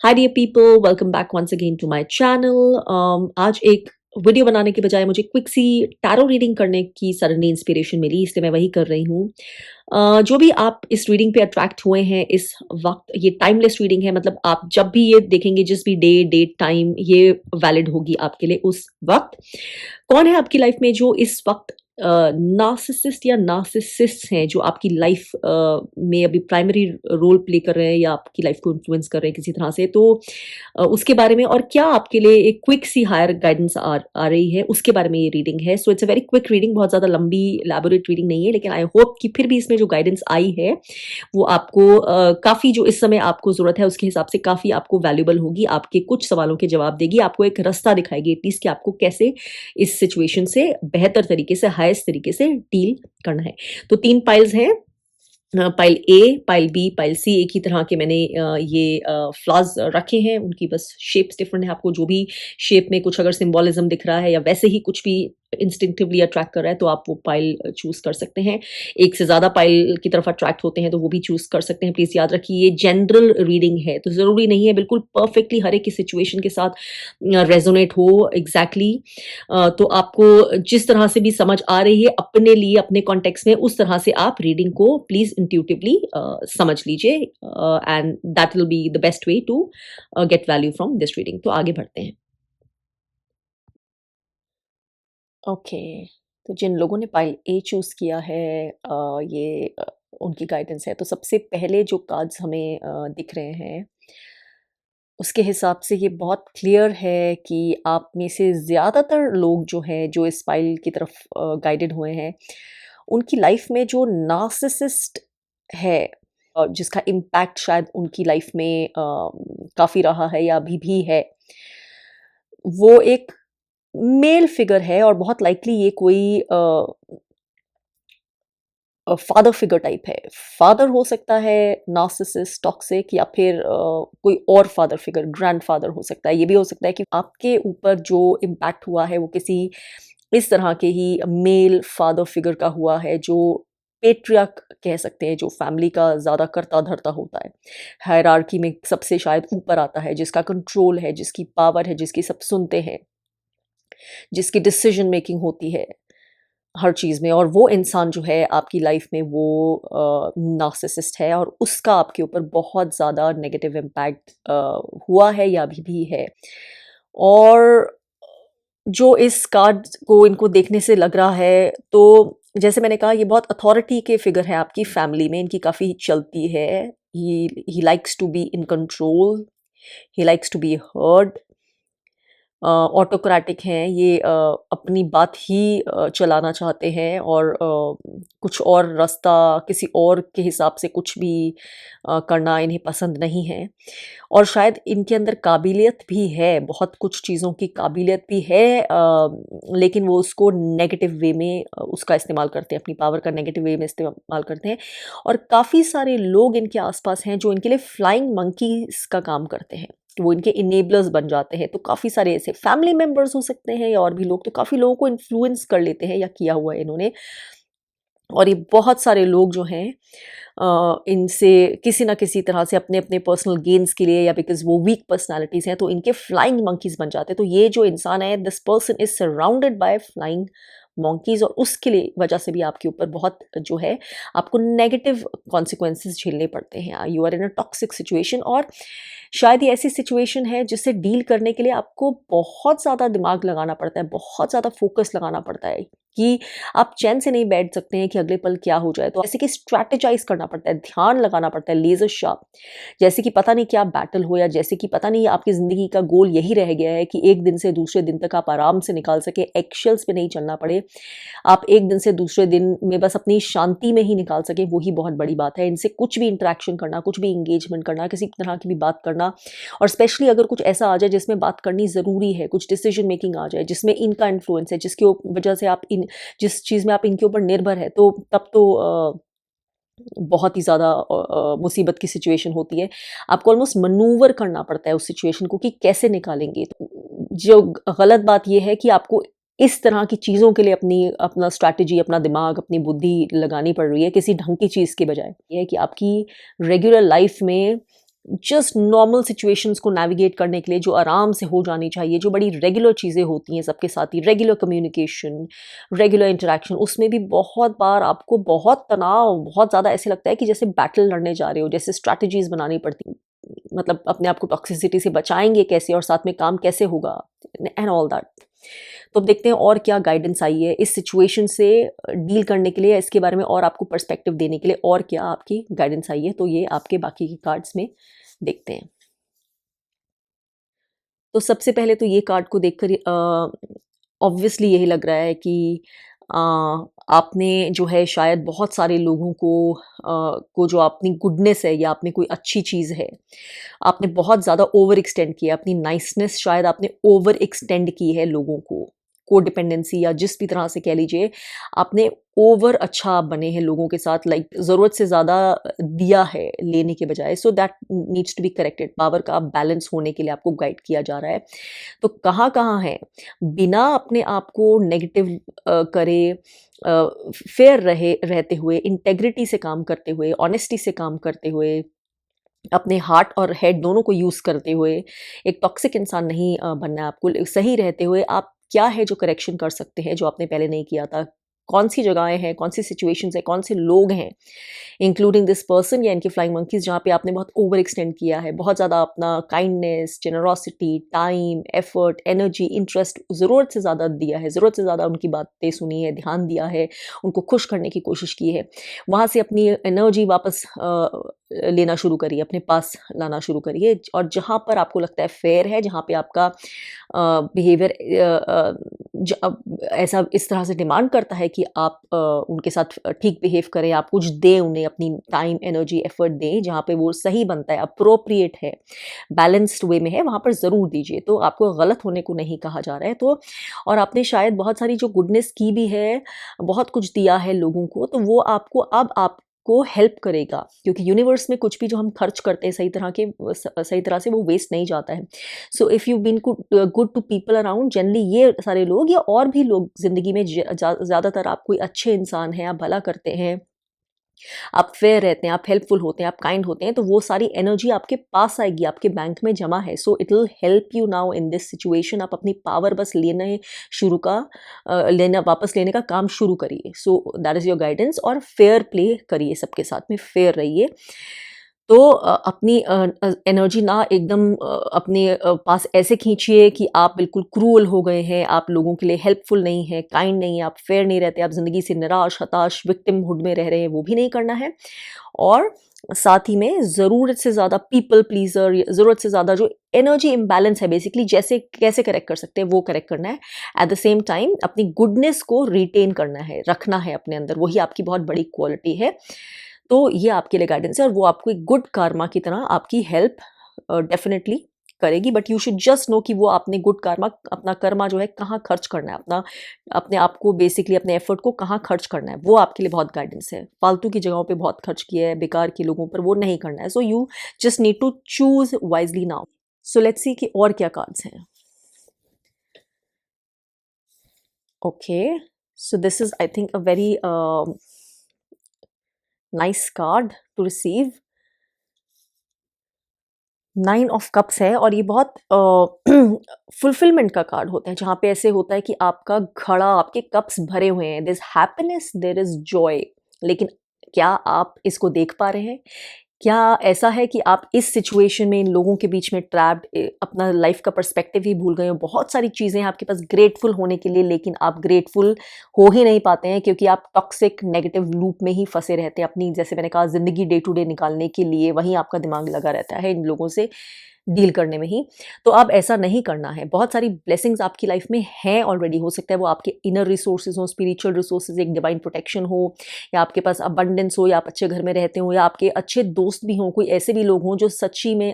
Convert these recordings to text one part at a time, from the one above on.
Hi dear people, welcome back once again to my channel. आज एक video बनाने के बजाय मुझे क्विक सी टैरो रीडिंग करने की सडनली इंस्पिरेशन मिली, इसलिए मैं वही कर रही हूँ। जो भी आप इस रीडिंग पे अट्रैक्ट हुए हैं इस वक्त, ये टाइमलेस रीडिंग है। मतलब आप जब भी ये देखेंगे, जिस भी डे डेट टाइम, ये वैलिड होगी आपके लिए उस वक्त। कौन है आपकी लाइफ में जो इस वक्त नार्सिसिस्ट या नार्सिसिस्ट हैं, जो आपकी लाइफ में अभी प्राइमरी रोल प्ले कर रहे हैं या आपकी लाइफ को इन्फ्लुएंस कर रहे हैं किसी तरह से। तो उसके बारे में, और क्या आपके लिए एक क्विक सी हायर गाइडेंस आ रही है, उसके बारे में ये रीडिंग है। So it's a very quick reading, बहुत ज़्यादा लंबी लैबोरेट रीडिंग नहीं है, लेकिन आई होप कि फिर भी इसमें जो गाइडेंस आई है वो आपको काफ़ी, जो इस समय आपको ज़रूरत है उसके हिसाब से काफ़ी आपको वैल्यूएबल होगी। आपके कुछ सवालों के जवाब देगी, आपको एक रास्ता दिखाएगी एटलीस्ट कि आपको कैसे इस सिचुएशन से बेहतर तरीके से, हाईएस्ट तरीके से डील करना है। तो 3 पाइल्स हैं, पाइल ए, पाइल बी, पाइल सी। एक ही तरह के मैंने ये फ्लावर्स रखे हैं, उनकी बस शेप्स डिफरेंट है। आपको जो भी शेप में कुछ अगर सिंबोलिज्म दिख रहा है या वैसे ही कुछ भी इंस्टिंक्टिवली अट्रैक्ट कर रहा है, तो आप वो पाइल चूज कर सकते हैं। एक से ज्यादा पाइल की तरफ अट्रैक्ट होते हैं तो वो भी चूज कर सकते हैं। प्लीज याद रखिए, ये जनरल रीडिंग है, तो जरूरी नहीं है बिल्कुल परफेक्टली हर एक की सिचुएशन के साथ रेजोनेट हो एग्जैक्टली। तो आपको जिस तरह से भी समझ आ रही है अपने लिए, अपने कॉन्टेक्स्ट में, उस तरह से आप रीडिंग को प्लीज इंट्यूटिवली समझ लीजिए, and that will be the best way to get value from this reading. तो आगे बढ़ते हैं। ओके, तो जिन लोगों ने पाइल ए चूज किया है, ये उनकी गाइडेंस है। तो सबसे पहले जो कार्ड्स हमें दिख रहे हैं, उसके हिसाब से ये बहुत क्लियर है कि आप में से ज़्यादातर लोग जो हैं, जो इस फाइल की तरफ गाइडेड हुए हैं, उनकी लाइफ में जो नार्सिसिस्ट है, जिसका इम्पैक्ट शायद उनकी लाइफ में काफ़ी रहा है या अभी भी है, वो एक मेल फिगर है। और बहुत लाइकली ये कोई फादर फिगर टाइप है। फादर हो सकता है नार्सिसिस्ट, टॉक्सिक, या फिर कोई और फादर फिगर, ग्रैंडफादर हो सकता है। ये भी हो सकता है कि आपके ऊपर जो इम्पैक्ट हुआ है वो किसी इस तरह के ही मेल फादर फिगर का हुआ है, जो पेट्रियार्क कह सकते हैं, जो फैमिली का ज़्यादा करता धरता होता है, हायरार्की में सबसे शायद ऊपर आता है, जिसका कंट्रोल है, जिसकी पावर है, जिसकी सब सुनते हैं, जिसकी डिसीजन मेकिंग होती है हर चीज़ में। और वो इंसान जो है आपकी लाइफ में, वो नार्सिसिस्ट है, और उसका आपके ऊपर बहुत ज़्यादा नेगेटिव इम्पैक्ट हुआ है या अभी भी है। और जो इस कार्ड को इनको देखने से लग रहा है, तो जैसे मैंने कहा, ये बहुत अथॉरिटी के फिगर है आपकी फैमिली में, इनकी काफ़ी चलती है। He likes to be in control, he likes to be heard, autocratic हैं ये, अपनी बात ही चलाना चाहते हैं, और कुछ और रास्ता किसी और के हिसाब से कुछ भी करना इन्हें पसंद नहीं है। और शायद इनके अंदर काबिलियत भी है, बहुत कुछ चीज़ों की काबिलियत भी है, लेकिन वो उसको नेगेटिव वे में उसका इस्तेमाल करते हैं, अपनी पावर का नेगेटिव वे में इस्तेमाल करते हैं। और काफ़ी सारे लोग इनके आसपास हैं जो इनके लिए फ्लाइंग मंकीज़ का काम करते हैं, वो इनके इनेबलर्स बन जाते हैं। तो काफ़ी सारे ऐसे फैमिली मेंबर्स हो सकते हैं या और भी लोग, तो काफ़ी लोगों को इन्फ्लुएंस कर लेते हैं या किया हुआ है इन्होंने। और ये बहुत सारे लोग जो हैं, इनसे किसी ना किसी तरह से अपने अपने पर्सनल गेन्स के लिए, या बिकॉज वो वीक पर्सनालिटीज़ हैं, तो इनके फ्लाइंग मंकीज़ बन जाते हैं। तो ये जो इंसान है, this person is surrounded by flying monkeys, और उसके लिए वजह से भी आपके ऊपर बहुत जो है, आपको नेगेटिव कॉन्सिक्वेंसेस झेलने पड़ते हैं। You are in a toxic situation, और शायद ये ऐसी सिचुएशन है जिससे डील करने के लिए आपको बहुत ज़्यादा दिमाग लगाना पड़ता है, बहुत ज़्यादा फोकस लगाना पड़ता है, कि आप चैन से नहीं बैठ सकते हैं कि अगले पल क्या हो जाए। तो ऐसे कि स्ट्रैटेजाइज करना पड़ता है, ध्यान लगाना पड़ता है, लेजर शार्प, जैसे कि पता नहीं क्या बैटल हो, या जैसे कि पता नहीं आपकी ज़िंदगी का गोल यही रह गया है कि एक दिन से दूसरे दिन तक आप आराम से निकाल सके, एक्शल्स पे नहीं चलना पड़े, आप एक दिन से दूसरे दिन में बस अपनी शांति में ही निकाल सके, वही बहुत बड़ी बात है। इनसे कुछ भी इंटरेक्शन करना, कुछ भी इंगेजमेंट करना, किसी तरह की भी बात करना, और स्पेशली अगर कुछ ऐसा आ जाए जिसमें बात करनी ज़रूरी है, कुछ डिसीजन मेकिंग आ जाए जिसमें इनका इन्फ्लुएंस है, जिसकी वजह से आप जिस चीज़ में आप इनके ऊपर निर्भर है, तो तब तो बहुत ही ज़्यादा मुसीबत की सिचुएशन होती है। आपको ऑलमोस्ट मैनूवर करना पड़ता है उस सिचुएशन को, कि कैसे निकालेंगे। तो जो गलत बात ये है कि आपको इस तरह की चीज़ों के लिए अपना स्ट्रैटेजी, अपना दिमाग, अपनी बुद्धि लगानी पड़ रही है, किसी ढंग की चीज़ के बजाय। ये है कि आपकी रेगुलर लाइफ में जस्ट नॉर्मल सिचुएशंस को नेविगेट करने के लिए जो आराम से हो जानी चाहिए, जो बड़ी रेगुलर चीज़ें होती हैं सबके साथ ही, रेगुलर कम्युनिकेशन, रेगुलर इंटरेक्शन, उसमें भी बहुत बार आपको बहुत तनाव, बहुत ज़्यादा ऐसे लगता है कि जैसे बैटल लड़ने जा रहे हो, जैसे स्ट्रैटेजीज़ बनानी पड़ती, मतलब अपने आप को टॉक्सिसिटी से बचाएँगे कैसे और साथ में काम कैसे होगा एंड ऑल दैट। तो अब देखते हैं और क्या गाइडेंस आई है इस सिचुएशन से डील करने के लिए, इसके बारे में और आपको पर्सपेक्टिव देने के लिए और क्या आपकी गाइडेंस आई है, तो ये आपके बाकी के कार्ड्स में देखते हैं। तो सबसे पहले तो ये कार्ड को देखकर ऑब्वियसली यही लग रहा है कि अ, आपने जो है शायद बहुत सारे लोगों को जो अपनी गुडनेस है या आपने कोई अच्छी चीज़ है, आपने बहुत ज़्यादा ओवर एक्सटेंड किया, अपनी नाइसनेस शायद आपने ओवर एक्सटेंड की है लोगों को, कोडिपेंडेंसी या जिस भी तरह से कह लीजिए, आपने ओवर अच्छा बने हैं लोगों के साथ, लाइक ज़रूरत से ज़्यादा दिया है लेने के बजाय। So that needs to be corrected. Power का बैलेंस होने के लिए आपको गाइड किया जा रहा है। तो कहाँ-कहाँ है, बिना अपने आप को नेगेटिव करे, फेयर रहते हुए, इंटेग्रिटी से काम करते हुए, ऑनेस्टी से काम करते हुए, अपने हार्ट और हेड दोनों को यूज़ करते हुए, एक टॉक्सिक इंसान नहीं बनना है आपको। सही रहते हुए आप क्या है जो करेक्शन कर सकते हैं, जो आपने पहले नहीं किया था? कौन-सी जगहें हैं, कौन-सी सिचुएशंस हैं, कौन से लोग हैं, इंक्लूडिंग दिस पर्सन या इनके फ्लाइंग मंकीज़, जहाँ पे आपने बहुत ओवर एक्सटेंड किया है, बहुत ज़्यादा अपना kindness, generosity, time, effort, energy, interest ज़रूरत से ज़्यादा दिया है, ज़रूरत से ज़्यादा उनकी बातें सुनी है, ध्यान दिया है, उनको खुश करने की कोशिश की है। वहाँ से अपनी एनर्जी वापस लेना शुरू करिए, अपने पास लाना शुरू करिए, और जहाँ पर आपको लगता है फेयर है, जहाँ पे आपका बिहेवियर ऐसा इस तरह से डिमांड करता है कि आप उनके साथ ठीक बिहेव करें, आप कुछ दें उन्हें, अपनी टाइम, एनर्जी, एफर्ट दें, जहाँ पे वो सही बनता है, अप्रोप्रिएट है, बैलेंस्ड वे में है, वहाँ पर ज़रूर दीजिए। तो आपको गलत होने को नहीं कहा जा रहा है। तो और आपने शायद बहुत सारी जो गुडनेस की भी है, बहुत कुछ दिया है लोगों को, तो वो आपको अब आपको हेल्प करेगा, क्योंकि यूनिवर्स में कुछ भी जो हम खर्च करते हैं सही तरह से वो वेस्ट नहीं जाता है। So if you been good to people around, generally ये सारे लोग या और भी लोग ज़िंदगी में ज़्यादातर आप कोई अच्छे इंसान हैं, आप भला करते हैं, आप फेयर रहते हैं, आप हेल्पफुल होते हैं, आप काइंड होते हैं, तो वो सारी एनर्जी आपके पास आएगी, आपके बैंक में जमा है। So it will help you now in this situation. आप अपनी पावर बस लेना वापस लेने का काम शुरू करिए। So that is your guidance, और फेयर प्ले करिए, सबके साथ में फेयर रहिए। तो अपनी एनर्जी ना एकदम अपने पास ऐसे खींचिए कि आप बिल्कुल क्रूअल हो गए हैं, आप लोगों के लिए हेल्पफुल नहीं हैं, काइंड नहीं हैं, आप फेयर नहीं रहते, आप ज़िंदगी से निराश, हताश, विक्टिमहुड में रह रहे हैं, वो भी नहीं करना है। और साथ ही में ज़रूरत से ज़्यादा पीपल प्लीज़र, ज़रूरत से ज़्यादा जो एनर्जी इम्बैलेंस है बेसिकली, जैसे कैसे करेक्ट कर सकते हैं, वो करेक्ट करना है। एट द सेम टाइम अपनी गुडनेस को रिटेन करना है, रखना है अपने अंदर, वही आपकी बहुत बड़ी क्वालिटी है। तो ये आपके लिए गाइडेंस है, और वो आपको एक गुड कार्मा की तरह आपकी हेल्प डेफिनेटली करेगी। But you should just know कि वो आपने गुड कार्मा, अपना कर्मा जो है कहाँ खर्च करना है, अपने आप को बेसिकली, अपने एफर्ट को कहाँ खर्च करना है, वो आपके लिए बहुत गाइडेंस है। फालतू की जगहों पे बहुत खर्च किया है, बेकार के लोगों पर, वो नहीं करना है। So you just need to choose wisely now. So let's see कि और क्या कार्ड्स हैं। Okay, so this is I think a very nice card to receive. 9 of cups है, और ये बहुत फुलफिलमेंट का कार्ड होता है, जहाँ पे ऐसे होता है कि आपका घड़ा, आपके कप्स भरे हुए हैं, there is happiness, there is joy. लेकिन क्या आप इसको देख पा रहे हैं? क्या ऐसा है कि आप इस सिचुएशन में इन लोगों के बीच में ट्रैप्ड, अपना लाइफ का पर्सपेक्टिव ही भूल गए हो? बहुत सारी चीज़ें हैं आपके पास ग्रेटफुल होने के लिए, लेकिन आप ग्रेटफुल हो ही नहीं पाते हैं, क्योंकि आप टॉक्सिक नेगेटिव लूप में ही फंसे रहते हैं अपनी, जैसे मैंने कहा, ज़िंदगी डे टू डे निकालने के लिए वहीं आपका दिमाग लगा रहता है, इन लोगों से डील करने में ही। तो अब ऐसा नहीं करना है। बहुत सारी ब्लेसिंग्स आपकी लाइफ में हैं ऑलरेडी। हो सकता है वो आपके इनर रिसोर्सेज हो, स्पिरिचुअल रिसोर्सेज, एक डिवाइन प्रोटेक्शन हो, या आपके पास अबंडेंस हो, या आप अच्छे घर में रहते हो, या आपके अच्छे दोस्त भी हों, कोई ऐसे भी लोग हों जो सच्ची में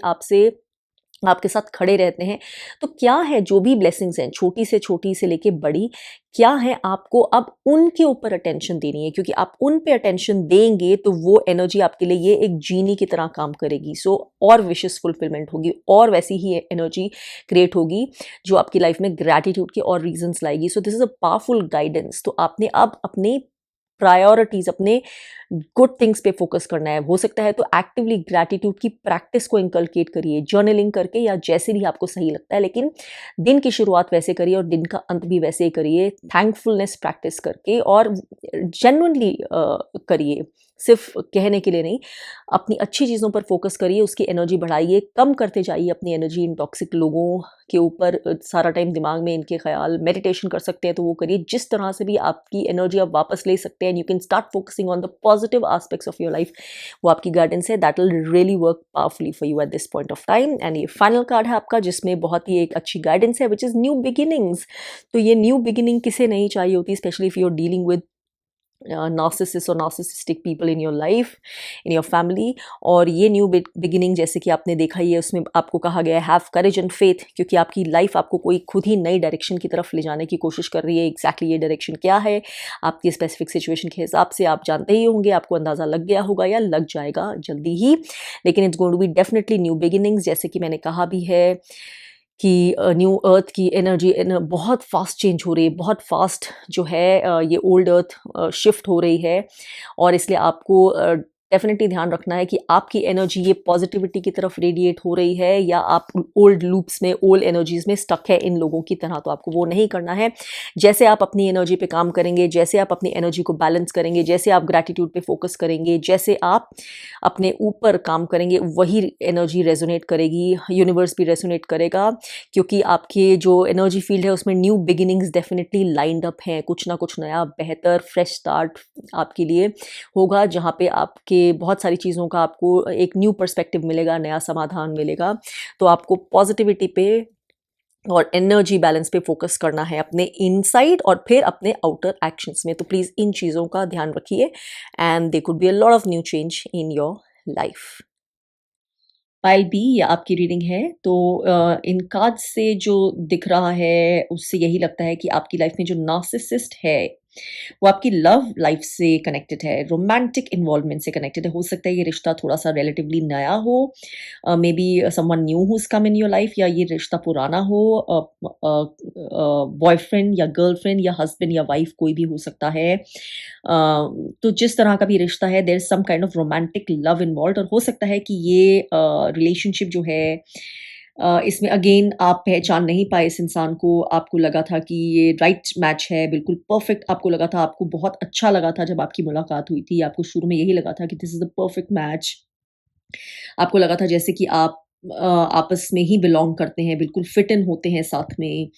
आपके साथ खड़े रहते हैं। तो क्या है, जो भी ब्लेसिंग्स हैं, छोटी से लेके बड़ी, क्या है, आपको अब उनके ऊपर अटेंशन देनी है, क्योंकि आप उन पे अटेंशन देंगे तो वो एनर्जी आपके लिए ये एक जीनी की तरह काम करेगी। सो और विशेस फुलफिलमेंट होगी, और वैसी ही एनर्जी क्रिएट होगी जो आपकी लाइफ में ग्रैटिट्यूड के और रीजंस लाएगी। सो this is a powerful guidance. तो आपने अब अपने प्रायोरिटीज़, अपने गुड थिंग्स पे फोकस करना है। हो सकता है तो एक्टिवली ग्रैटिट्यूड की प्रैक्टिस को इंकलकेट करिए, जर्नलिंग करके या जैसे भी आपको सही लगता है, लेकिन दिन की शुरुआत वैसे करिए और दिन का अंत भी वैसे ही करिए, थैंकफुलनेस प्रैक्टिस करके, और जेन्युइनली करिए, सिर्फ कहने के लिए नहीं। अपनी अच्छी चीज़ों पर फोकस करिए, उसकी एनर्जी बढ़ाइए, कम करते जाइए अपनी एनर्जी इन टॉक्सिक लोगों के ऊपर। सारा टाइम दिमाग में इनके ख्याल, मेडिटेशन कर सकते हैं तो वो करिए। जिस तरह से भी आपकी एनर्जी आप वापस ले सकते हैं, you can start focusing on the positive aspects of your life, वो आपकी गाइडेंस है, that will really work powerfully for you at this point of time. And ये फाइनल कार्ड है आपका, जिसमें बहुत ही एक अच्छी गाइडेंस है, विच इज़ न्यू बिगिनिंग्स। तो ये न्यू बिगिनिंग किसे नहीं चाहिए होती, specially if you are dealing with narcissist और narcissistic people in your life, in your family. और ये न्यू बिगिनिंग, जैसे कि आपने देखा ही है, उसमें आपको कहा गया है हैव करेज एंड फेथ, क्योंकि आपकी लाइफ आपको कोई खुद ही नई डायरेक्शन की तरफ ले जाने की कोशिश कर रही है। एग्जैक्टली ये डायरेक्शन क्या है, आपकी स्पेसिफिक सिचुएशन के हिसाब से आप जानते ही होंगे, आपको अंदाज़ा लग गया होगा या लग जाएगा जल्दी ही, लेकिन it's going to be definitely new beginnings. जैसे कि मैंने कहा भी है कि न्यू अर्थ की एनर्जी बहुत फास्ट चेंज हो रही है, बहुत फास्ट जो है ये ओल्ड अर्थ शिफ्ट हो रही है, और इसलिए आपको डेफिनेटली ध्यान रखना है कि आपकी एनर्जी ये पॉजिटिविटी की तरफ रेडिएट हो रही है, या आप ओल्ड लूप्स में, ओल्ड एनर्जीज में स्टक है इन लोगों की तरह। तो आपको वो नहीं करना है। जैसे आप अपनी एनर्जी पे काम करेंगे, जैसे आप अपनी एनर्जी को बैलेंस करेंगे, जैसे आप ग्रैटिट्यूड पे फोकस करेंगे, जैसे आप अपने ऊपर काम करेंगे, वही एनर्जी रेजोनेट करेगी, यूनिवर्स भी रेजोनेट करेगा, क्योंकि आपके जो एनर्जी फील्ड है उसमें new beginnings definitely lined up हैं। कुछ ना कुछ नया, बेहतर, फ्रेश स्टार्ट आपके लिए होगा, जहाँ पे आपके बहुत सारी चीज़ों का आपको एक न्यू पर्सपेक्टिव मिलेगा, नया समाधान मिलेगा। तो आपको पॉजिटिविटी पे और एनर्जी बैलेंस पे फोकस करना है, अपने इनसाइड और फिर अपने आउटर एक्शंस में। तो प्लीज़ इन चीज़ों का ध्यान रखिए, and they could be a lot of new change in your life. Pile B, ये आपकी रीडिंग है। तो इन कार्ड्स से जो दिख रहा है उससे यही लगता है कि आपकी लाइफ में जो नार्सिसिस्ट है वो आपकी लव लाइफ से कनेक्टेड है, रोमांटिक इन्वॉल्वमेंट से कनेक्टेड है। हो सकता है ये रिश्ता थोड़ा सा रिलेटिवली नया हो, maybe someone new who's come in your life, या ये रिश्ता पुराना हो, बॉयफ्रेंड या गर्लफ्रेंड या हस्बैंड या वाइफ कोई भी हो सकता है। तो जिस तरह का भी रिश्ता है, there is some kind of romantic love involve, और हो सकता है कि ये रिलेशनशिप जो है, इसमें अगेन आप पहचान नहीं पाए इस इंसान को, आपको लगा था कि ये राइट मैच है, बिल्कुल परफेक्ट आपको लगा था, आपको बहुत अच्छा लगा था जब आपकी मुलाकात हुई थी, आपको शुरू में यही लगा था कि this is the perfect match. आपको लगा था जैसे कि आप आपस में ही बिलॉन्ग करते हैं, बिल्कुल फिट इन होते हैं साथ में।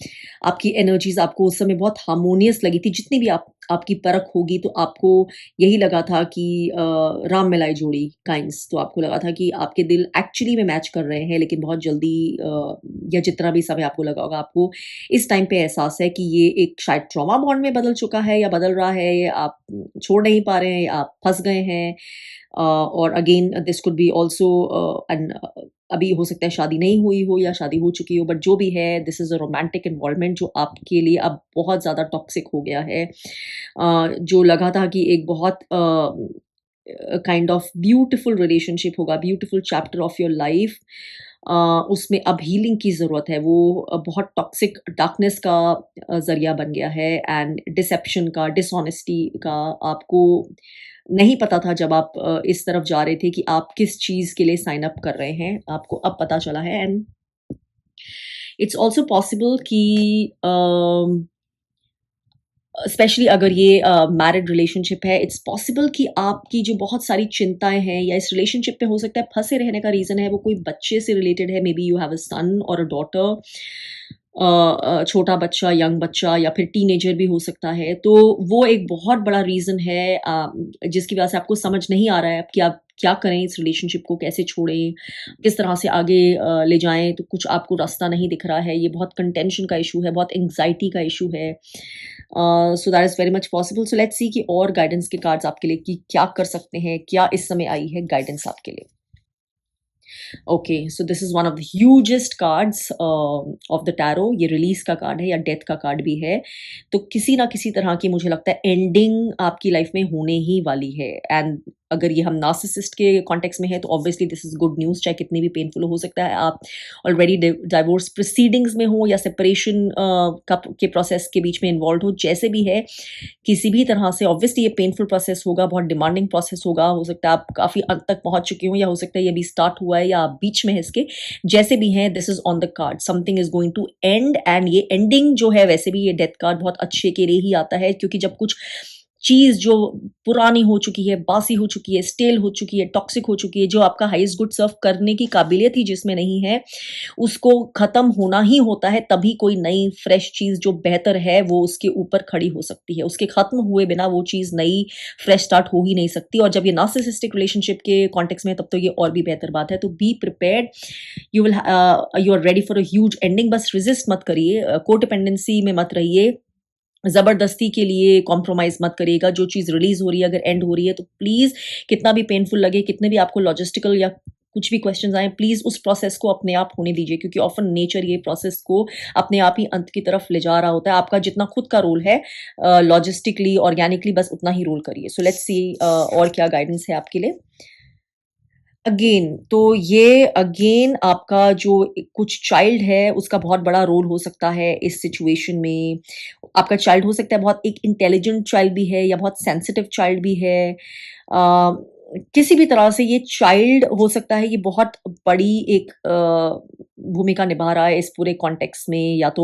आपकी एनर्जीज़ आपको उस समय बहुत हार्मोनियस लगी थी, जितनी भी आपकी परख होगी तो आपको यही लगा था कि राम मिलाई जोड़ी काइंड्स। तो आपको लगा था कि आपके दिल एक्चुअली में मैच कर रहे हैं, लेकिन बहुत जल्दी या जितना भी समय आपको लगा होगा, आपको इस टाइम पे एहसास है कि ये एक शायद ट्रॉमा बॉन्ड में बदल चुका है या बदल रहा है, या आप छोड़ नहीं पा रहे हैं, या आप फँस गए हैं। और again this could be also an अभी हो सकता है शादी नहीं हुई हो या शादी हो चुकी हो, बट जो भी है, this is a romantic involvement जो आपके लिए अब बहुत ज़्यादा टॉक्सिक हो गया है। जो लगा था कि एक बहुत काइंड ऑफ ब्यूटीफुल रिलेशनशिप होगा, beautiful chapter of your life, उसमें अब हीलिंग की ज़रूरत है। वो बहुत टॉक्सिक डार्कनेस का ज़रिया बन गया है, एंड डिसेप्शन का, डिसऑनेस्टी का। आपको नहीं पता था जब आप इस तरफ जा रहे थे कि आप किस चीज़ के लिए साइन अप कर रहे हैं, आपको अब पता चला है। एंड इट्स ऑल्सो पॉसिबल कि स्पेशली अगर ये मैरिड रिलेशनशिप है, इट्स पॉसिबल कि आपकी जो बहुत सारी चिंताएँ हैं, या इस रिलेशनशिप में हो सकता है फँसे रहने का रीज़न है वो कोई बच्चे से रिलेटेड है। May be you have a son or a daughter, छोटा बच्चा, यंग बच्चा, या फिर टीनेजर भी हो सकता है। तो वो एक बहुत बड़ा रीज़न है जिसकी वजह से आपको समझ नहीं आ रहा है अब कि आप क्या करें, इस रिलेशनशिप को कैसे छोड़ें, किस तरह से आगे ले जाएँ, तो कुछ आपको रास्ता नहीं दिख रहा है। ये बहुत कंटेंशन का इश्यू है, बहुत एंग्ज़ायटी का इश्यू है। So that is very much possible. So let's see कि और गाइडेंस के कार्ड्स आपके लिए कि क्या कर सकते हैं, क्या इस समय आई है गाइडेंस आपके लिए। Okay, so this is one of the hugest cards of the tarot. ये रिलीज़ का कार्ड है या डेथ का कार्ड भी है। तो किसी ना किसी तरह की मुझे लगता है एंडिंग आपकी लाइफ में होने ही वाली है, एंड अगर ये हम नार्सिसिस्ट के कॉन्टेक्स्ट में है तो obviously this is good news, चाहे कितनी भी पेनफुल हो सकता है। आप ऑलरेडी डाइवोर्स प्रोसीडिंग्स में हो या सेपरेशन का के प्रोसेस के बीच में इन्वॉल्व हो, जैसे भी है किसी भी तरह से ऑब्वियसली ये पेनफुल प्रोसेस होगा, बहुत डिमांडिंग प्रोसेस होगा। हो सकता है आप काफ़ी अंत तक पहुँच चुके हो या हो सकता है ये अभी स्टार्ट हुआ है या आप बीच में है इसके। जैसे भी हैं this is on the card, something is going to end and ये एंडिंग जो है वैसे भी ये डेथ कार्ड बहुत अच्छे के लिए ही आता है, क्योंकि जब कुछ चीज़ जो पुरानी हो चुकी है, बासी हो चुकी है, स्टेल हो चुकी है, टॉक्सिक हो चुकी है, जो आपका हाईएस्ट गुड सर्व करने की काबिलियत ही जिसमें नहीं है, उसको ख़त्म होना ही होता है, तभी कोई नई फ्रेश चीज़ जो बेहतर है वो उसके ऊपर खड़ी हो सकती है। उसके ख़त्म हुए बिना वो चीज़ नई फ्रेश स्टार्ट हो ही नहीं सकती, और जब ये नार्सिसिस्टिक रिलेशनशिप के कॉन्टेक्स्ट में है, तब तो ये और भी बेहतर बात है। तो be prepared, you are ready for a huge ending. बस रेज़िस्ट मत करिए, कोडिपेंडेंसी में मत रहिए, ज़बरदस्ती के लिए कॉम्प्रोमाइज़ मत करिएगा। जो चीज़ रिलीज़ हो रही है, अगर एंड हो रही है, तो प्लीज़ कितना भी पेनफुल लगे, कितने भी आपको लॉजिस्टिकल या कुछ भी क्वेश्चंस आएँ, प्लीज़ उस प्रोसेस को अपने आप होने दीजिए, क्योंकि ऑफ़न नेचर ये प्रोसेस को अपने आप ही अंत की तरफ ले जा रहा होता है। आपका जितना खुद का रोल है लॉजिस्टिकली, ऑर्गेनिकली, बस उतना ही रोल करिए। सो लेट्स सी और क्या गाइडेंस है आपके लिए। अगेन तो ये अगेन आपका जो कुछ चाइल्ड है उसका बहुत बड़ा रोल हो सकता है इस सिचुएशन में। आपका चाइल्ड हो सकता है बहुत एक इंटेलिजेंट चाइल्ड भी है या बहुत सेंसिटिव चाइल्ड भी है। किसी भी तरह से ये चाइल्ड हो सकता है, ये बहुत बड़ी एक भूमिका निभा रहा है इस पूरे कॉन्टेक्स्ट में, या तो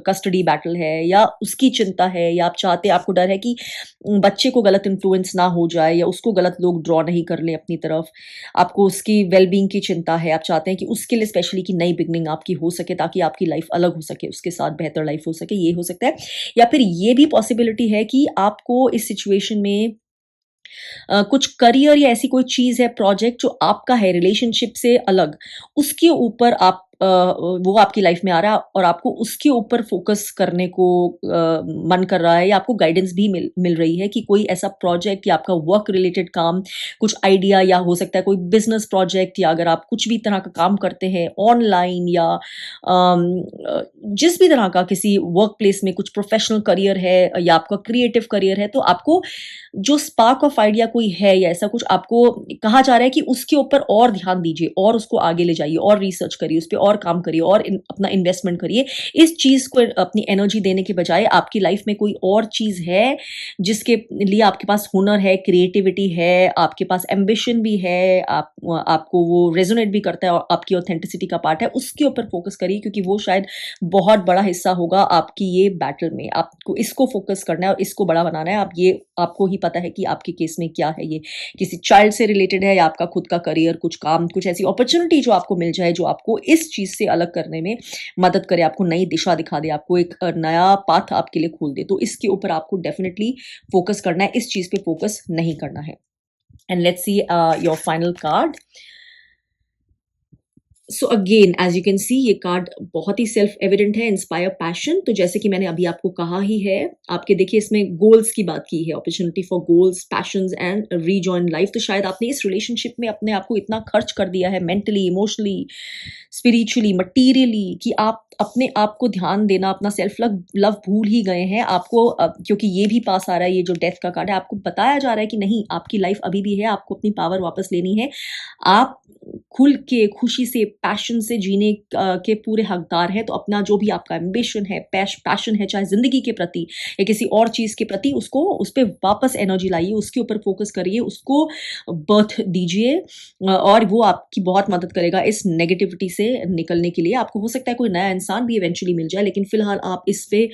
कस्टडी बैटल है या उसकी चिंता है, या आप चाहते आपको डर है कि बच्चे को गलत इन्फ्लुएंस ना हो जाए या उसको गलत लोग ड्रॉ नहीं कर लें अपनी तरफ। आपको उसकी वेल-बीइंग की चिंता है, आप चाहते हैं कि उसके लिए स्पेशली कि नई बिगिनिंग आपकी हो सके ताकि आपकी लाइफ अलग हो सके, उसके साथ बेहतर लाइफ हो सके, ये हो सकता है। या फिर ये भी पॉसिबिलिटी है कि आपको इस सिचुएशन में कुछ करियर या ऐसी कोई चीज़ है, प्रोजेक्ट जो आपका है रिलेशनशिप से अलग, उसके ऊपर आप वो आपकी लाइफ में आ रहा है और आपको उसके ऊपर फ़ोकस करने को मन कर रहा है, या आपको गाइडेंस भी मिल मिल रही है कि कोई ऐसा प्रोजेक्ट या आपका वर्क रिलेटेड काम, कुछ आइडिया, या हो सकता है कोई बिज़नेस प्रोजेक्ट, या अगर आप कुछ भी तरह का काम करते हैं ऑनलाइन या जिस भी तरह का किसी वर्क प्लेस में कुछ प्रोफ़ेशनल करियर है या आपका क्रिएटिव करियर है, तो आपको जो स्पार्क ऑफ आइडिया कोई है या ऐसा कुछ आपको कहा जा रहा है कि उसके ऊपर और ध्यान दीजिए और उसको आगे ले जाइए और रिसर्च करिए, उस पे और काम करिए और अपना इन्वेस्टमेंट करिए। इस चीज़ को अपनी एनर्जी देने के बजाय आपकी लाइफ में कोई और चीज़ है जिसके लिए आपके पास हुनर है, क्रिएटिविटी है, आपके पास एम्बिशन भी है, आपको वो रेजोनेट भी करता है और आपकी ऑथेंटिसिटी का पार्ट है, उसके ऊपर फोकस करिए, क्योंकि वो शायद बहुत बड़ा हिस्सा होगा आपकी ये बैटल में। आपको इसको फोकस करना है और इसको बड़ा बनाना है। आप ये आपको ही पता है कि आपके केस में क्या है, ये किसी चाइल्ड से रिलेटेड है या आपका खुद का करियर, कुछ काम, कुछ ऐसी अपॉर्चुनिटी जो आपको मिल जाए जो आपको इस चीज़ से अलग करने में मदद करे, आपको नई दिशा दिखा दे, आपको एक नया पाथ आपके लिए खोल दे। तो इसके ऊपर आपको डेफिनिटली फोकस करना है, इस चीज़ पे फोकस नहीं करना है। And let's see your final card. So again as you can see ये कार्ड बहुत ही सेल्फ एविडेंट है, इंस्पायर पैशन। तो जैसे कि मैंने अभी आपको कहा ही है, आपके देखिए इसमें गोल्स की बात की है, opportunity for goals, patience and rejoin life. तो शायद आपने इस रिलेशनशिप में अपने आप को इतना खर्च कर दिया है मेंटली, इमोशनली, स्पिरिचुअली, मटीरियली, कि आप अपने आप को ध्यान देना, अपना सेल्फ लव लव भूल ही गए हैं। आपको क्योंकि ये भी पास आ रहा है, ये जो डेथ का कार्ड है, आपको बताया जा रहा है कि नहीं, आपकी लाइफ अभी भी है, आपको अपनी पावर वापस लेनी है। आप खुल के, खुशी से, पैशन से जीने के पूरे हकदार हैं। तो अपना जो भी आपका एम्बिशन है, पैशन है, चाहे ज़िंदगी के प्रति या किसी और चीज़ के प्रति, उसको उस पे वापस एनर्जी लाइए, उसके ऊपर फोकस करिए, उसको बर्थ दीजिए, और वो आपकी बहुत मदद करेगा इस नेगेटिविटी से निकलने के लिए। आपको हो सकता है कोई नया इंसान भी इवेंचुअली मिल जाए, लेकिन फिलहाल आप इस पे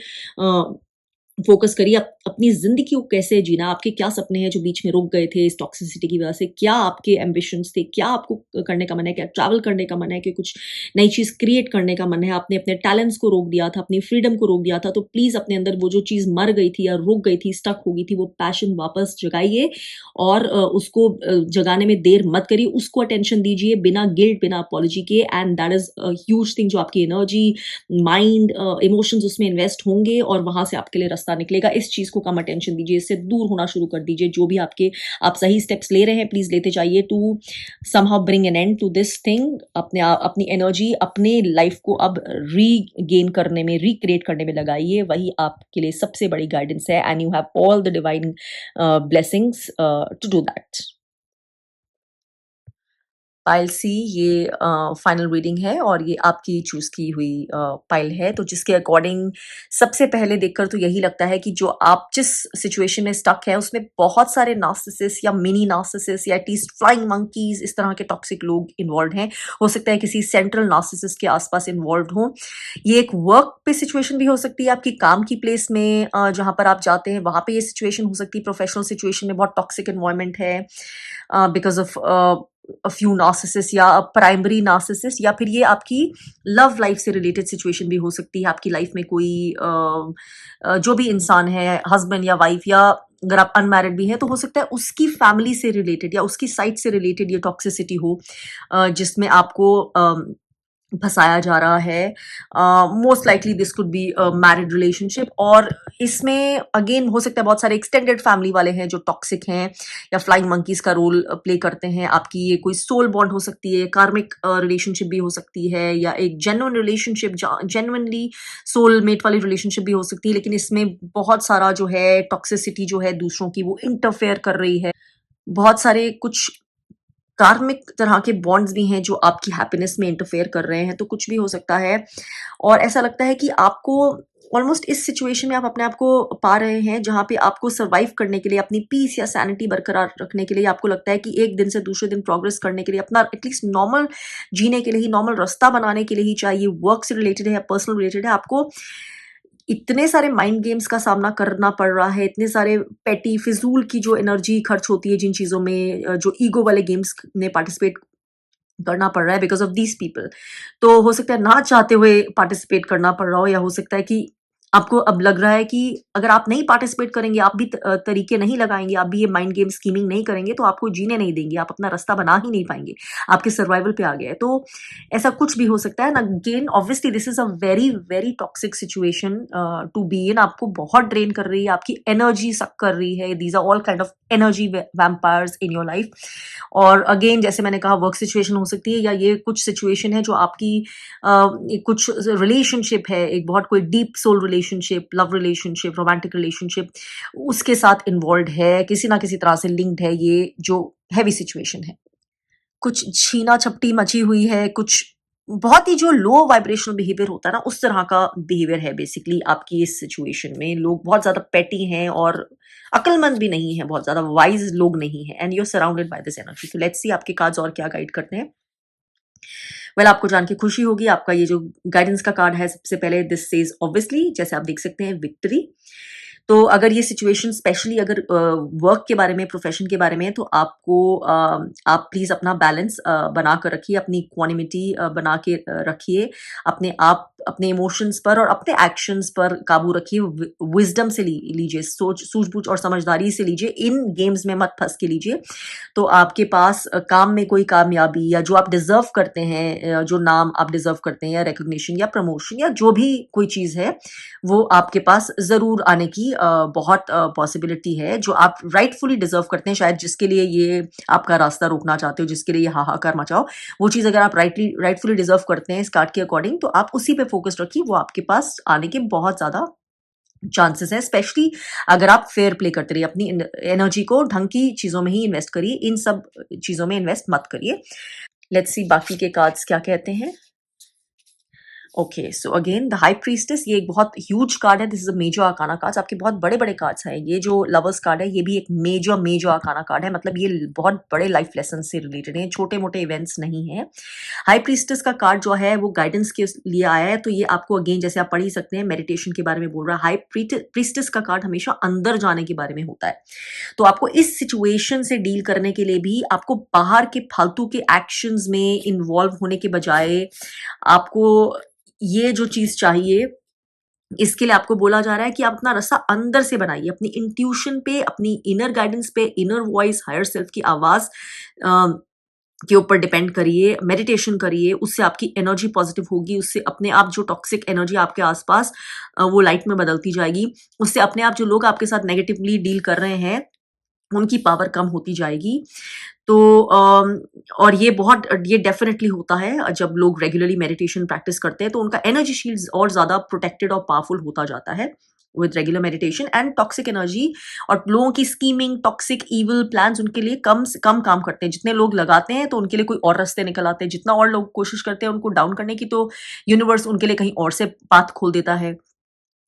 फोकस करिए अपनी ज़िंदगी को कैसे जीना, आपके क्या सपने हैं जो बीच में रुक गए थे इस टॉक्सिसिटी की वजह से, क्या आपके एम्बिशंस थे, क्या आपको करने का मन है, क्या ट्रैवल करने का मन है, कि कुछ नई चीज़ क्रिएट करने का मन है, आपने अपने टैलेंट्स को रोक दिया था, अपनी फ्रीडम को रोक दिया था। तो प्लीज़ अपने अंदर वो जो चीज़ मर गई थी या रुक गई थी, स्टक हो गई थी, वो पैशन वापस जगाइए, और उसको जगाने में देर मत करिए, उसको अटेंशन दीजिए बिना गिल्ट, बिना अपॉलॉजी के। And that is a huge thing, जो आपकी एनर्जी, माइंड, इमोशंस उसमें इन्वेस्ट होंगे और वहाँ से आपके लिए रास्ता निकलेगा। इस चीज़ को कम अटेंशन दीजिए, इससे दूर होना शुरू कर दीजिए। जो भी आप सही स्टेप्स ले रहे हैं, प्लीज़ लेते जाइए to somehow bring an end to this thing. अपनी एनर्जी अपने लाइफ को अब रीगेन करने में, रिक्रिएट करने में लगाइए, वही आपके लिए सबसे बड़ी गाइडेंस है। And you have all the divine blessings to do that. Pile C ये फाइनल रीडिंग है और ये आपकी चूज़ की हुई पाइल है, तो जिसके अकॉर्डिंग सबसे पहले देखकर तो यही लगता है कि जो आप जिस सिचुएशन में स्टक हैं, उसमें बहुत सारे नार्सिसिस्ट या मिनी नार्सिसिस्ट या एटलीस्ट फ्लाइंग मंकीज़ इस तरह के टॉक्सिक लोग इन्वॉल्व्ड हैं। हो सकता है किसी सेंट्रल नार्सिसिस्ट के आस-पास इन्वॉल्व्ड हों। ये एक वर्क पे सिचुएशन भी हो सकती है, आपकी काम की प्लेस में जहाँ पर आप जाते हैं, वहाँ पे ये सिचुएशन हो सकती है। प्रोफेशनल सिचुएशन में बहुत टॉक्सिक एनवायरनमेंट है बिकॉज़ ऑफ फ्यू नार्सिसिस्ट या प्राइमरी नार्सिसिस्ट, या फिर ये आपकी लव लाइफ से रिलेटेड सिचुएशन भी हो सकती है। आपकी लाइफ में कोई जो भी इंसान है, हस्बैंड या वाइफ, या अगर आप अनमैरिड भी हैं तो हो सकता है उसकी फैमिली से रिलेटेड या उसकी साइड से रिलेटेड ये टॉक्सिसिटी हो, जिसमें आपको फँसाया जा रहा है। Most likely this could be a married relationship, और इसमें अगेन हो सकता है बहुत सारे एक्सटेंडेड फैमिली वाले हैं जो टॉक्सिक हैं या फ्लाइंग मंकीज़ का रोल प्ले करते हैं। आपकी ये कोई सोल बॉन्ड हो सकती है, कार्मिक रिलेशनशिप भी हो सकती है, या एक जेन्युइन रिलेशनशिप, जेन्युइनली सोलमेट वाली रिलेशनशिप भी हो सकती है, लेकिन इसमें बहुत सारा जो है टॉक्सिसिटी जो है दूसरों की वो इंटरफेयर कर रही है। बहुत सारे कुछ कार्मिक तरह के बॉन्ड्स भी हैं जो आपकी हैप्पीनेस में इंटरफेयर कर रहे हैं, तो कुछ भी हो सकता है। और ऐसा लगता है कि आपको ऑलमोस्ट इस सिचुएशन में आप अपने आप को पा रहे हैं जहाँ पे आपको सर्वाइव करने के लिए, अपनी पीस या सैनिटी बरकरार रखने के लिए आपको लगता है कि एक दिन से दूसरे दिन प्रोग्रेस करने के लिए, अपना एटलीस्ट नॉर्मल जीने के लिए ही, नॉर्मल रास्ता बनाने के लिए ही, चाहे ये वर्क से रिलेटेड है या पर्सनल रिलेटेड है, आपको इतने सारे माइंड गेम्स का सामना करना पड़ रहा है, इतने सारे पेटी फिज़ूल की जो एनर्जी खर्च होती है जिन चीज़ों में, जो ईगो वाले गेम्स में पार्टिसिपेट करना पड़ रहा है बिकॉज़ ऑफ दीज़ पीपल। तो हो सकता है ना चाहते हुए पार्टिसिपेट करना पड़ रहा हो, या हो सकता है कि आपको अब लग रहा है कि अगर आप नहीं पार्टिसिपेट करेंगे, आप भी तरीके नहीं लगाएँगे, आप भी ये माइंड गेम स्कीमिंग नहीं करेंगे, तो आपको जीने नहीं देंगे, आप अपना रास्ता बना ही नहीं पाएँगे। आपके सर्वाइवल पे आ गया है। तो ऐसा कुछ भी हो सकता है। And again obviously this is a very, very toxic situation to be in. आपको बहुत ड्रेन कर रही है, आपकी एनर्जी सक कर रही है। These are all kind of energy vampires in your life. और अगेन जैसे मैंने कहा, वर्क सिचुएशन हो सकती है, या ये कुछ सिचुएशन है जो आपकी कुछ रिलेशनशिप है, एक बहुत कोई deep soul relationship, love relationship, romantic relationship उसके साथ इन्वॉल्व है, किसी ना किसी तरह से लिंक्ड है ये जो हैवी सिचुएशन है। कुछ छीना-झपटी मची हुई है, कुछ बहुत ही जो लो वाइब्रेशनल बिहेवियर होता है ना, उस तरह का बिहेवियर है बेसिकली आपकी इस सिचुएशन में। लोग बहुत ज़्यादा पेटी हैं और अक्लमंद भी नहीं हैं, बहुत ज़्यादा वाइज़ लोग नहीं हैं, and you are surrounded by this energy. तो लेट्स सी आपके कार्ड्स और क्या गाइड करते हैं। वेल, आपको जान के खुशी होगी, आपका ये जो गाइडेंस का कार्ड है, सबसे पहले दिस सेज ऑब्वियसली, जैसे आप देख सकते हैं, विक्ट्री। तो अगर ये सिचुएशन स्पेशली अगर वर्क के बारे में, प्रोफेशन के बारे में है, तो आपको आप प्लीज़ अपना बैलेंस बना कर रखिए, अपनी इक्वानिमिटी बना के रखिए, अपने आप, अपने इमोशंस पर और अपने एक्शंस पर काबू रखिए। विजडम से लीजिए, सोच, सूझबूझ और समझदारी से लीजिए, इन गेम्स में मत फंस के लीजिए। तो आपके पास काम में कोई कामयाबी, या जो आप डिजर्व करते हैं, जो नाम आप डिजर्व करते हैं, या रिकग्निशन या प्रमोशन या जो भी कोई चीज़ है, वो आपके पास ज़रूर आने की बहुत पॉसिबिलिटी है, जो आप राइटफुली डिज़र्व करते हैं, शायद जिसके लिए ये आपका रास्ता रोकना चाहते हो, जिसके लिए ये हाहाकार मचाओ, वो चीज़ अगर आप राइटफुली डिज़र्व करते हैं इस कार्ड के अकॉर्डिंग, तो आप उसी पे फ़ोकस रखिए, वो आपके पास आने के बहुत ज़्यादा चांसेस हैं। स्पेशली अगर आप फेयर प्ले करते रहिए, अपनी एनर्जी को ढंग की चीज़ों में ही इन्वेस्ट करिए, इन सब चीज़ों में इन्वेस्ट मत करिए। लेट्स सी बाकी के कार्ड्स क्या कहते हैं। Okay, so again the high priestess, ये एक बहुत ह्यूज कार्ड है। This is a major arcana cards, आपके बहुत बड़े बड़े कार्ड्स हैं। ये जो लवर्स कार्ड है, ये भी एक मेजर मेजर आर्काना कार्ड है, मतलब ये बहुत बड़े लाइफ लेसन से रिलेटेड है, छोटे मोटे इवेंट्स नहीं है। हाई प्रीस्टेस का कार्ड जो है वो गाइडेंस के लिए आया है, तो ये आपको अगेन जैसे आप पढ़ ही सकते हैं, मेडिटेशन के बारे में बोल रहा है। हाई प्रीस्टेस का कार्ड हमेशा अंदर जाने के बारे में होता है, तो आपको इस सिचुएशन से डील करने के लिए भी आपको बाहर के फालतू के एक्शंस में इन्वॉल्व होने के बजाय, आपको ये जो चीज़ चाहिए, इसके लिए आपको बोला जा रहा है कि आप अपना रास्ता अंदर से बनाइए, अपनी इंट्यूशन पे, अपनी इनर गाइडेंस पे, इनर वॉइस, हायर सेल्फ की आवाज़ अ, के ऊपर डिपेंड करिए, मेडिटेशन करिए, उससे आपकी एनर्जी पॉजिटिव होगी, उससे अपने आप जो टॉक्सिक एनर्जी आपके आसपास वो लाइट में बदलती जाएगी, उससे अपने आप जो लोग आपके साथ नेगेटिवली डील कर रहे हैं, उनकी पावर कम होती जाएगी। तो और ये डेफ़िनेटली होता है जब लोग रेगुलरली मेडिटेशन प्रैक्टिस करते हैं, तो उनका एनर्जी शील्ड्स और ज़्यादा प्रोटेक्टेड और पावरफुल होता जाता है। With regular meditation. And toxic energy और लोगों की स्कीमिंग, टॉक्सिक ईविल प्लान्स उनके लिए कम से कम काम करते हैं। जितने लोग लगाते हैं तो उनके लिए कोई और रास्ते निकल आते हैं, जितना और लोग कोशिश करते हैं उनको डाउन करने की तो यूनिवर्स उनके लिए कहीं और से पाथ खोल देता है।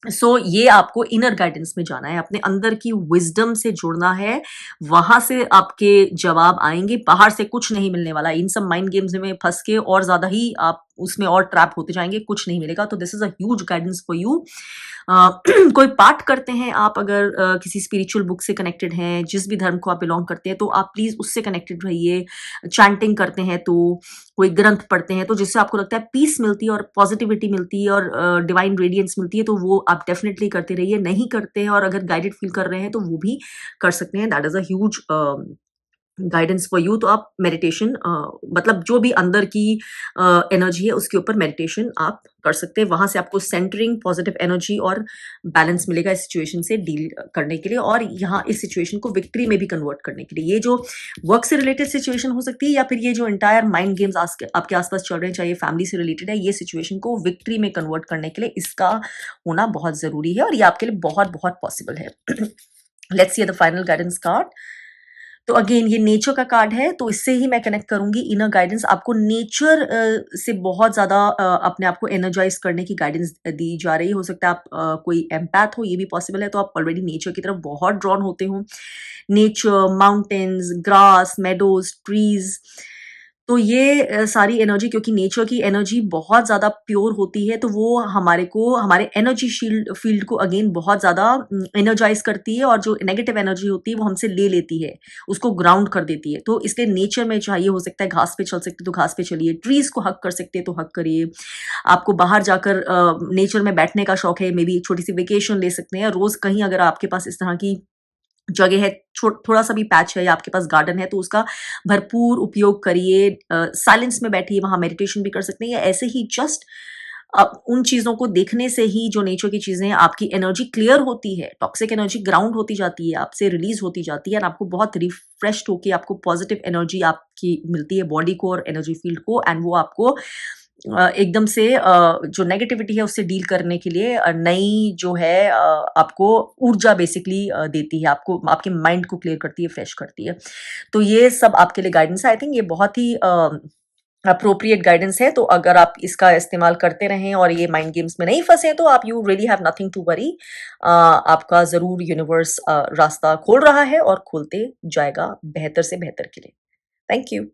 ये आपको इनर गाइडेंस में जाना है, अपने अंदर की विजडम से जुड़ना है, वहां से आपके जवाब आएंगे, बाहर से कुछ नहीं मिलने वाला। इन सब माइंड गेम्स में फंस के और ज्यादा ही आप उसमें और ट्रैप होते जाएंगे, कुछ नहीं मिलेगा। तो this is a huge guidance for you. कोई पाठ करते हैं आप, अगर किसी स्पिरिचुअल बुक से कनेक्टेड हैं, जिस भी धर्म को आप बिलोंग करते हैं, तो आप प्लीज उससे कनेक्टेड रहिए। चैंटिंग करते हैं तो, कोई ग्रंथ पढ़ते हैं तो, जिससे आपको लगता है पीस मिलती है और पॉजिटिविटी मिलती है और डिवाइन रेडियंस मिलती है, तो वो आप डेफिनेटली करते रहिए। नहीं करते हैं और अगर गाइडेड फील कर रहे हैं तो वो भी कर सकते हैं। That is a huge guidance for you. तो आप मेडिटेशन मतलब जो भी अंदर की एनर्जी है उसके ऊपर मेडिटेशन आप कर सकते हैं। वहां से आपको सेंटरिंग, पॉजिटिव एनर्जी और बैलेंस मिलेगा इस सिचुएशन से डील करने के लिए, और यहाँ इस सिचुएशन को विक्ट्री में भी कन्वर्ट करने के लिए। ये जो वर्क से रिलेटेड सिचुएशन हो सकती है, या फिर ये जो एंटायर माइंड गेम्स आपके आसपास चल रहे हैं, चाहे ये फैमिली से रिलेटेड है, ये सिचुएशन को विक्ट्री में कन्वर्ट करने के लिए इसका होना बहुत जरूरी है, और ये आपके लिए बहुत बहुत पॉसिबल है। Let's see the final guidance card. तो अगेन ये नेचर का कार्ड है, तो इससे ही मैं कनेक्ट करूंगी। इनर गाइडेंस आपको नेचर से बहुत ज्यादा अपने आप को एनर्जाइज करने की गाइडेंस दी जा रही है। हो सकता है आप कोई एम्पैथ हो, ये भी पॉसिबल है, तो आप ऑलरेडी नेचर की तरफ बहुत ड्रॉन होते हो। Nature, mountains, grass, meadows, trees, तो ये सारी एनर्जी, क्योंकि नेचर की एनर्जी बहुत ज़्यादा प्योर होती है, तो वो हमारे एनर्जी फील्ड को अगेन बहुत ज़्यादा एनर्जाइज करती है, और जो नेगेटिव एनर्जी होती है वो हमसे ले लेती है, उसको ग्राउंड कर देती है। तो इसलिए नेचर में चाहिए, हो सकता है घास पे चल सकते तो घास पे चलिए, ट्रीज को हक कर सकते तो हक करिए। आपको बाहर जाकर नेचर में बैठने का शौक है, मे बी छोटी सी वेकेशन ले सकते हैं रोज कहीं, अगर आपके पास इस तरह की जगह है, थोड़ा सा भी पैच है या आपके पास गार्डन है, तो उसका भरपूर उपयोग करिए। साइलेंस में बैठिए, वहां मेडिटेशन भी कर सकते हैं, या ऐसे ही जस्ट उन चीजों को देखने से ही, जो नेचर की चीजें हैं, आपकी एनर्जी क्लियर होती है, टॉक्सिक एनर्जी ग्राउंड होती जाती है, आपसे रिलीज होती जाती है, और आपको बहुत रिफ्रेश्ड होके आपको पॉजिटिव एनर्जी आपकी मिलती है बॉडी को और एनर्जी फील्ड को। एंड वो आपको एकदम से जो नेगेटिविटी है उससे डील करने के लिए नई जो है आपको ऊर्जा बेसिकली देती है, आपको आपके माइंड को क्लियर करती है, फ्रेश करती है। तो ये सब आपके लिए गाइडेंस है। आई थिंक ये बहुत ही अप्रोप्रिएट गाइडेंस है। तो अगर आप इसका इस्तेमाल करते रहें और ये माइंड गेम्स में नहीं फंसे, तो आप you really have nothing to worry. आपका जरूर यूनिवर्स रास्ता खोल रहा है और खोलते जाएगा बेहतर से बेहतर के लिए। Thank you.